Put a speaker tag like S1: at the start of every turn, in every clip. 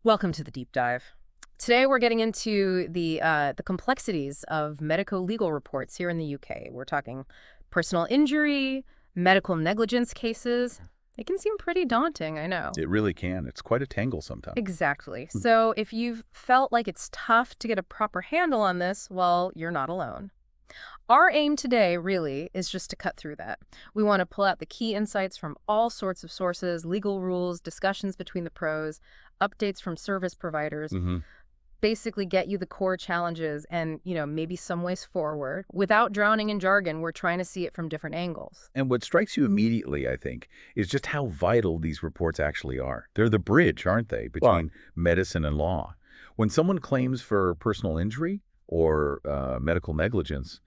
S1: Welcome to the deep dive. Today we're getting into the complexities of medico-legal reports here in the UK. We're talking personal injury, medical negligence cases. It can seem pretty daunting, I know.
S2: It really can. It's quite a tangle sometimes.
S1: Exactly. So if you've felt like it's tough to get a proper handle on this, well, you're not alone. Our aim today, really, is just to cut through that. We want to pull out the key insights from all sorts of sources, legal rules, discussions between the pros, updates from service providers, basically get you the core challenges and, maybe some ways forward. Without drowning in jargon, we're trying to see it from different angles.
S2: And what strikes you immediately, I think, is just how vital these reports actually are. They're the bridge, aren't they, between medicine and law. When someone claims for personal injury or medical negligence,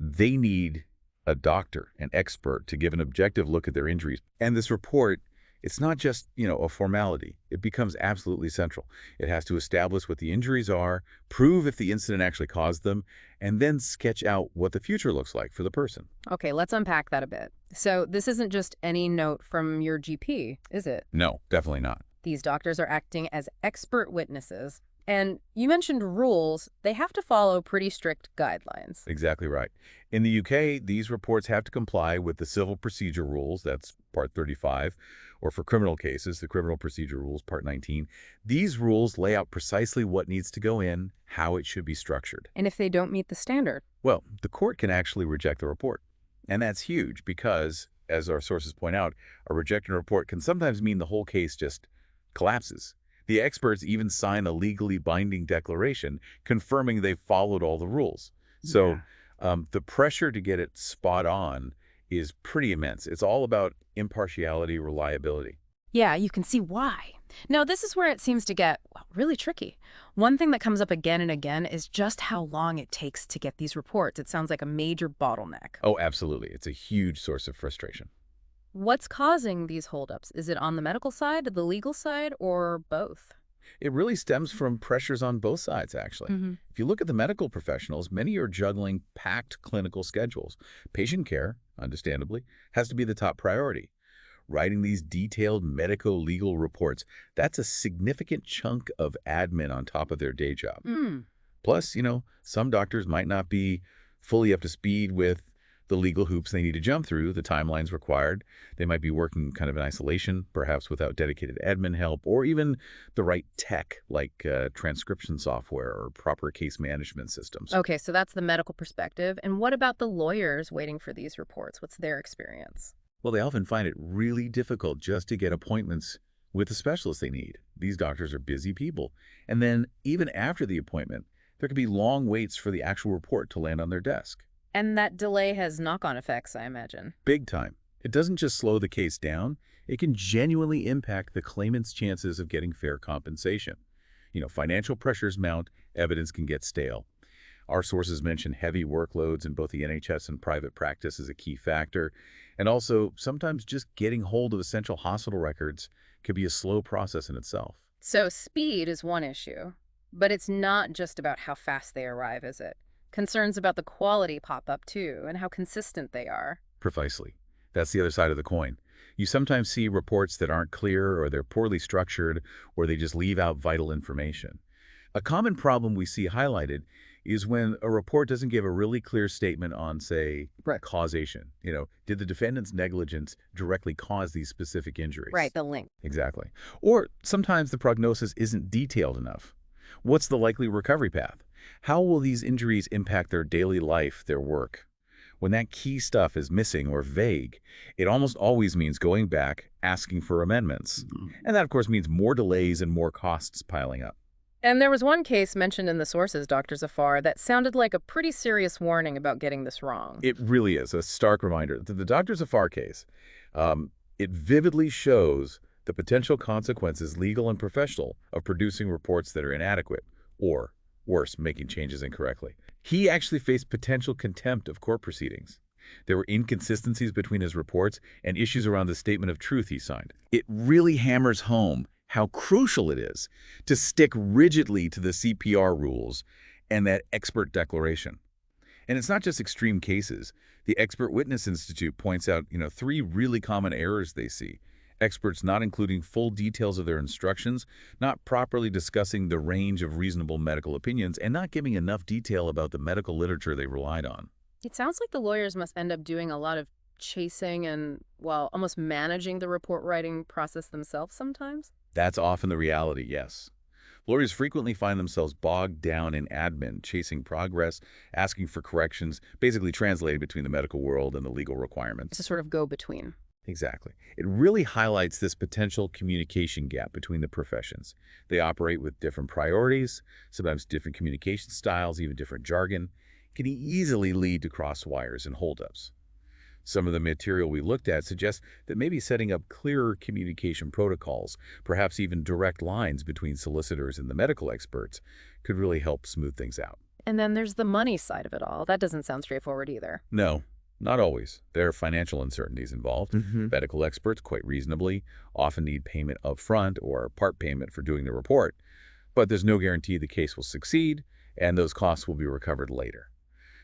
S2: they need a doctor, an expert, to give an objective look at their injuries. And this report, it's not just, a formality. It becomes absolutely central. It has to establish what the injuries are, prove if the incident actually caused them, and then sketch out what the future looks like for the person.
S1: Okay, let's unpack that a bit. So this isn't just any note from your GP, is it?
S2: No, definitely not.
S1: These doctors are acting as expert witnesses. And you mentioned rules. They have to follow pretty strict guidelines.
S2: Exactly right. In the UK, these reports have to comply with the civil procedure rules, that's Part 35, or for criminal cases, the criminal procedure rules, Part 19. These rules lay out precisely what needs to go in, how it should be structured.
S1: And if they don't meet the standard?
S2: Well, the court can actually reject the report. And that's huge because, as our sources point out, a rejected report can sometimes mean the whole case just collapses. The experts even sign a legally binding declaration confirming they've followed all the rules. So the pressure to get it spot on is pretty immense. It's all about impartiality, reliability.
S1: Yeah, you can see why. Now, this is where it seems to get really tricky. One thing that comes up again and again is just how long it takes to get these reports. It sounds like a major bottleneck.
S2: Oh, absolutely. It's a huge source of frustration.
S1: What's causing these holdups? Is it on the medical side, the legal side, or both?
S2: It really stems from pressures on both sides, actually. If you look at the medical professionals, many are juggling packed clinical schedules. Patient care, understandably, has to be the top priority. Writing these detailed medico-legal reports, that's a significant chunk of admin on top of their day job. Plus, some doctors might not be fully up to speed with the legal hoops they need to jump through, the timelines required. They might be working kind of in isolation, perhaps without dedicated admin help, or even the right tech like transcription software or proper case management systems.
S1: Okay, so that's the medical perspective. And what about the lawyers waiting for these reports? What's their experience?
S2: Well, they often find it really difficult just to get appointments with the specialists they need. These doctors are busy people. And then even after the appointment, there can be long waits for the actual report to land on their desk.
S1: And that delay has knock-on effects, I imagine.
S2: Big time. It doesn't just slow the case down, it can genuinely impact the claimant's chances of getting fair compensation. Financial pressures mount, evidence can get stale. Our sources mention heavy workloads in both the NHS and private practice is a key factor. And also, sometimes just getting hold of essential hospital records could be a slow process in itself.
S1: So speed is one issue, but it's not just about how fast they arrive, is it? Concerns about the quality pop up too, and how consistent they are.
S2: Precisely. That's the other side of the coin. You sometimes see reports that aren't clear, or they're poorly structured, or they just leave out vital information. A common problem we see highlighted is when a report doesn't give a really clear statement on, say, causation. Did the defendant's negligence directly cause these specific injuries?
S1: Right, the link.
S2: Exactly. Or sometimes the prognosis isn't detailed enough. What's the likely recovery path? How will these injuries impact their daily life, their work? When that key stuff is missing or vague, it almost always means going back, asking for amendments. And that, of course, means more delays and more costs piling up.
S1: And there was one case mentioned in the sources, Dr. 𝗲𝗏, that sounded like a pretty serious warning about getting this wrong.
S2: It really is a stark reminder. The Dr. 𝗲𝗏 case, it vividly shows the potential consequences, legal and professional, of producing reports that are inadequate or, worse, making changes incorrectly. He actually faced potential contempt of court proceedings. There were inconsistencies between his reports and issues around the statement of truth he signed. It really hammers home how crucial it is to stick rigidly to the CPR rules and that expert declaration. And it's not just extreme cases. The Expert Witness Institute points out, 3 really common errors they see. Experts not including full details of their instructions, not properly discussing the range of reasonable medical opinions, and not giving enough detail about the medical literature they relied on.
S1: It sounds like the lawyers must end up doing a lot of chasing and, well, almost managing the report writing process themselves sometimes.
S2: That's often the reality, yes. Lawyers frequently find themselves bogged down in admin, chasing progress, asking for corrections, basically translating between the medical world and the legal requirements.
S1: It's a sort of go-between.
S2: Exactly. It really highlights this potential communication gap between the professions. They operate with different priorities, sometimes different communication styles, even different jargon. It can easily lead to cross wires and holdups. Some of the material we looked at suggests that maybe setting up clearer communication protocols, perhaps even direct lines between solicitors and the medical experts, could really help smooth things out.
S1: And then there's the money side of it all. That doesn't sound straightforward either.
S2: No, not always. There are financial uncertainties involved.
S1: Mm-hmm.
S2: Medical experts, quite reasonably, often need payment up front or part payment for doing the report, but there's no guarantee the case will succeed, and those costs will be recovered later.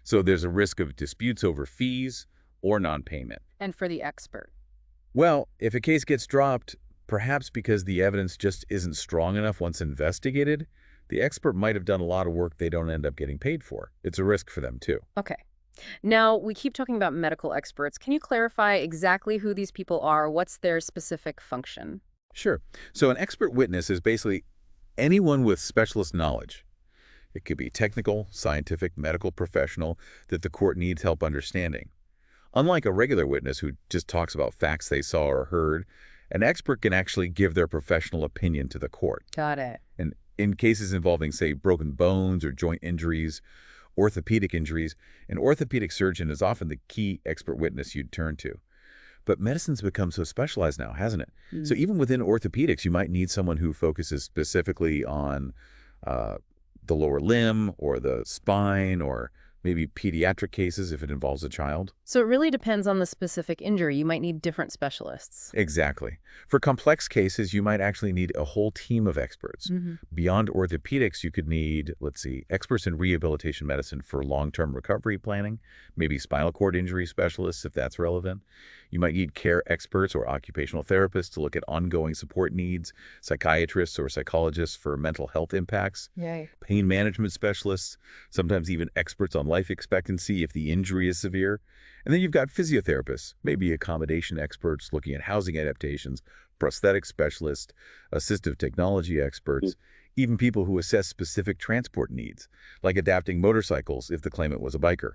S2: So there's a risk of disputes over fees or non-payment.
S1: And for the expert.
S2: Well, if a case gets dropped, perhaps because the evidence just isn't strong enough once investigated, the expert might have done a lot of work they don't end up getting paid for. It's a risk for them, too.
S1: Okay. Now, we keep talking about medical experts. Can you clarify exactly who these people are? What's their specific function?
S2: Sure. So an expert witness is basically anyone with specialist knowledge. It could be technical, scientific, medical professional that the court needs help understanding. Unlike a regular witness who just talks about facts they saw or heard, an expert can actually give their professional opinion to the court.
S1: Got it.
S2: And in cases involving, say, broken bones or joint injuries, orthopedic injuries, an orthopedic surgeon is often the key expert witness you'd turn to. But medicine's become so specialized now, hasn't it? So even within orthopedics, you might need someone who focuses specifically on the lower limb or the spine, or maybe pediatric cases if it involves a child.
S1: So it really depends on the specific injury. You might need different specialists.
S2: Exactly. For complex cases, you might actually need a whole team of experts. Beyond orthopedics, you could need, let's see, experts in rehabilitation medicine for long-term recovery planning, maybe spinal cord injury specialists if that's relevant. You might need care experts or occupational therapists to look at ongoing support needs, psychiatrists or psychologists for mental health impacts,
S1: Yay.
S2: pain management specialists, sometimes even experts on life expectancy if the injury is severe. And then you've got physiotherapists, maybe accommodation experts looking at housing adaptations, prosthetic specialists, assistive technology experts, even people who assess specific transport needs, like adapting motorcycles if the claimant was a biker.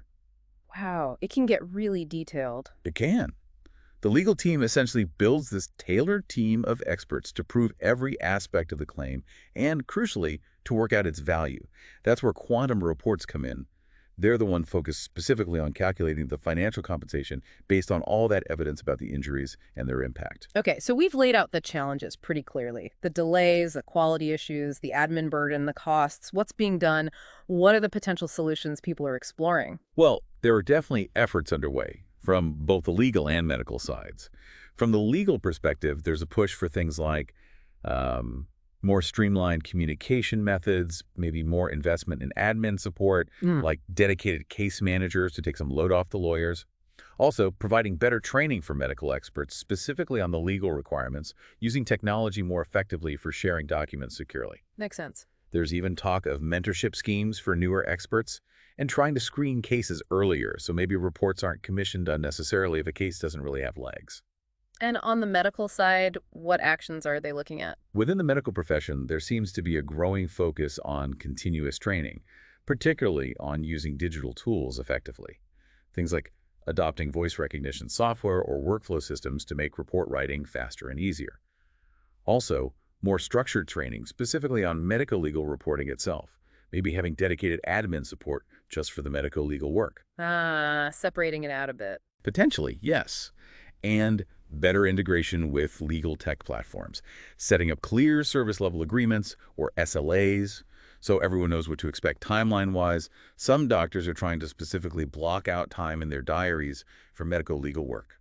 S1: Wow, it can get really detailed.
S2: It can. The legal team essentially builds this tailored team of experts to prove every aspect of the claim and, crucially, to work out its value. That's where quantum reports come in. They're the one focused specifically on calculating the financial compensation based on all that evidence about the injuries and their impact.
S1: Okay, so we've laid out the challenges pretty clearly. The delays, the quality issues, the admin burden, the costs, what's being done, what are the potential solutions people are exploring?
S2: Well, there are definitely efforts underway from both the legal and medical sides. From the legal perspective, there's a push for things like more streamlined communication methods, maybe more investment in admin support, like dedicated case managers to take some load off the lawyers. Also, providing better training for medical experts, specifically on the legal requirements, using technology more effectively for sharing documents securely.
S1: Makes sense.
S2: There's even talk of mentorship schemes for newer experts and trying to screen cases earlier, so maybe reports aren't commissioned unnecessarily if a case doesn't really have legs.
S1: And on the medical side, what actions are they looking at?
S2: Within the medical profession, there seems to be a growing focus on continuous training, particularly on using digital tools effectively. Things like adopting voice recognition software or workflow systems to make report writing faster and easier. Also, more structured training, specifically on medico-legal reporting itself, maybe having dedicated admin support just for the medico-legal work.
S1: Separating it out a bit.
S2: Potentially, yes. And better integration with legal tech platforms, setting up clear service level agreements or SLAs so everyone knows what to expect timeline-wise. Some doctors are trying to specifically block out time in their diaries for medico-legal work.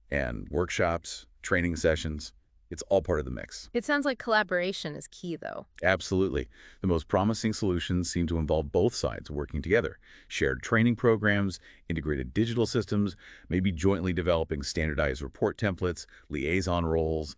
S2: And workshops, training sessions, it's all part of the mix.
S1: It sounds like collaboration is key, though.
S2: Absolutely. The most promising solutions seem to involve both sides working together. Shared training programs, integrated digital systems, maybe jointly developing standardized report templates, liaison roles.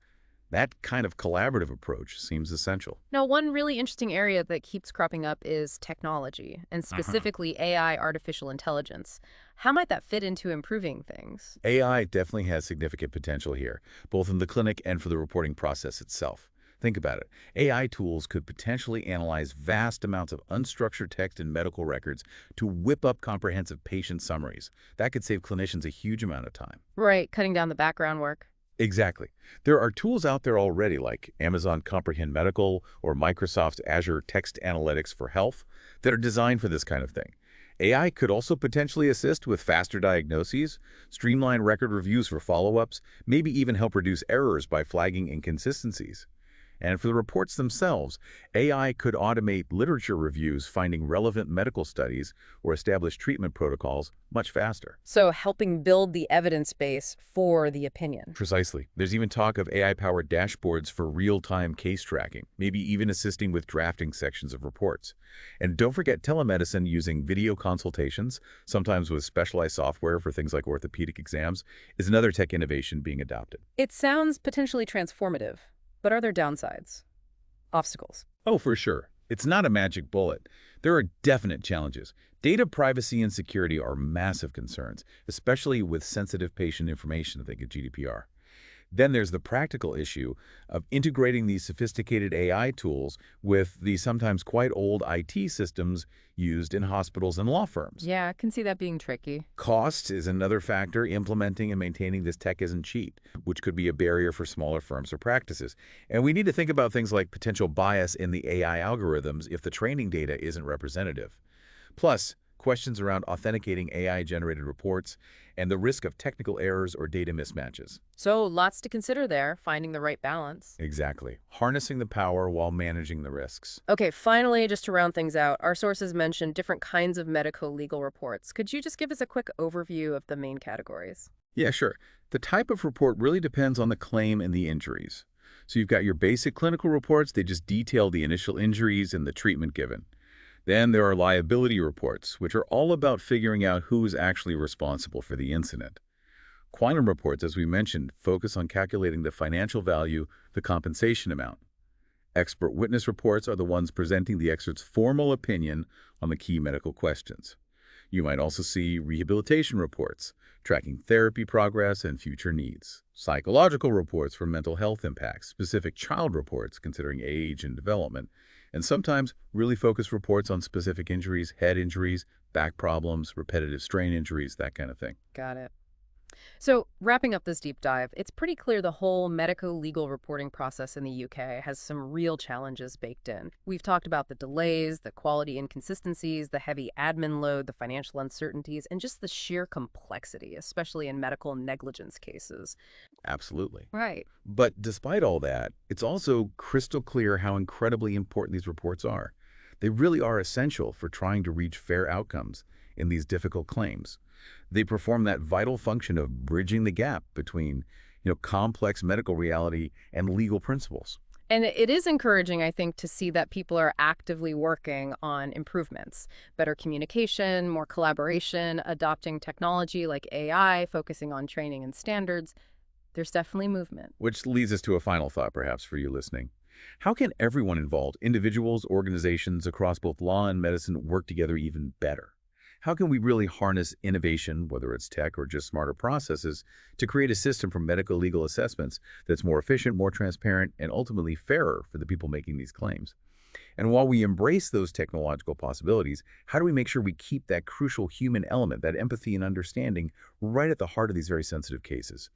S2: That kind of collaborative approach seems essential.
S1: Now, one really interesting area that keeps cropping up is technology, and specifically AI, artificial intelligence. How might that fit into improving things?
S2: AI definitely has significant potential here, both in the clinic and for the reporting process itself. Think about it. AI tools could potentially analyze vast amounts of unstructured text in medical records to whip up comprehensive patient summaries. That could save clinicians a huge amount of time.
S1: Right, cutting down the background work.
S2: Exactly. There are tools out there already like Amazon Comprehend Medical or Microsoft's Azure Text Analytics for Health that are designed for this kind of thing. AI could also potentially assist with faster diagnoses, streamline record reviews for follow-ups, maybe even help reduce errors by flagging inconsistencies. And for the reports themselves, AI could automate literature reviews, finding relevant medical studies or establish treatment protocols much faster.
S1: So helping build the evidence base for the opinion.
S2: Precisely. There's even talk of AI-powered dashboards for real-time case tracking, maybe even assisting with drafting sections of reports. And don't forget telemedicine using video consultations, sometimes with specialized software for things like orthopedic exams, is another tech innovation being adopted.
S1: It sounds potentially transformative. But are there downsides? Obstacles?
S2: Oh, for sure. It's not a magic bullet. There are definite challenges. Data privacy and security are massive concerns, especially with sensitive patient information, think of GDPR. Then there's the practical issue of integrating these sophisticated AI tools with the sometimes quite old IT systems used in hospitals and law firms.
S1: Yeah, I can see that being tricky.
S2: Cost is another factor. Implementing and maintaining this tech isn't cheap, which could be a barrier for smaller firms or practices. And we need to think about things like potential bias in the AI algorithms if the training data isn't representative. Plus, questions around authenticating AI-generated reports and the risk of technical errors or data mismatches.
S1: So lots to consider there, finding the right balance.
S2: Exactly. Harnessing the power while managing the risks.
S1: Okay, finally, just to round things out, our sources mentioned different kinds of medico-legal reports. Could you just give us a quick overview of the main categories?
S2: Yeah, sure. The type of report really depends on the claim and the injuries. So you've got your basic clinical reports. They just detail the initial injuries and the treatment given. Then there are liability reports, which are all about figuring out who is actually responsible for the incident. Quantum reports, as we mentioned, focus on calculating the financial value, the compensation amount. Expert witness reports are the ones presenting the expert's formal opinion on the key medical questions. You might also see rehabilitation reports, tracking therapy progress and future needs. Psychological reports for mental health impacts, specific child reports considering age and development, and sometimes really focused reports on specific injuries, head injuries, back problems, repetitive strain injuries, that kind of thing.
S1: Got it. So wrapping up this deep dive, it's pretty clear the whole medico-legal reporting process in the UK has some real challenges baked in. We've talked about the delays, the quality inconsistencies, the heavy admin load, the financial uncertainties, and just the sheer complexity, especially in medical negligence cases.
S2: Absolutely.
S1: Right.
S2: But despite all that, it's also crystal clear how incredibly important these reports are. They really are essential for trying to reach fair outcomes in these difficult claims. They perform that vital function of bridging the gap between, complex medical reality and legal principles.
S1: And it is encouraging, I think, to see that people are actively working on improvements, better communication, more collaboration, adopting technology like AI, focusing on training and standards. There's definitely movement.
S2: Which leads us to a final thought, perhaps, for you listening. How can everyone involved, individuals, organizations across both law and medicine, work together even better? How can we really harness innovation, whether it's tech or just smarter processes, to create a system for medical legal assessments that's more efficient, more transparent, and ultimately fairer for the people making these claims? And while we embrace those technological possibilities, how do we make sure we keep that crucial human element, that empathy and understanding, right at the heart of these very sensitive cases?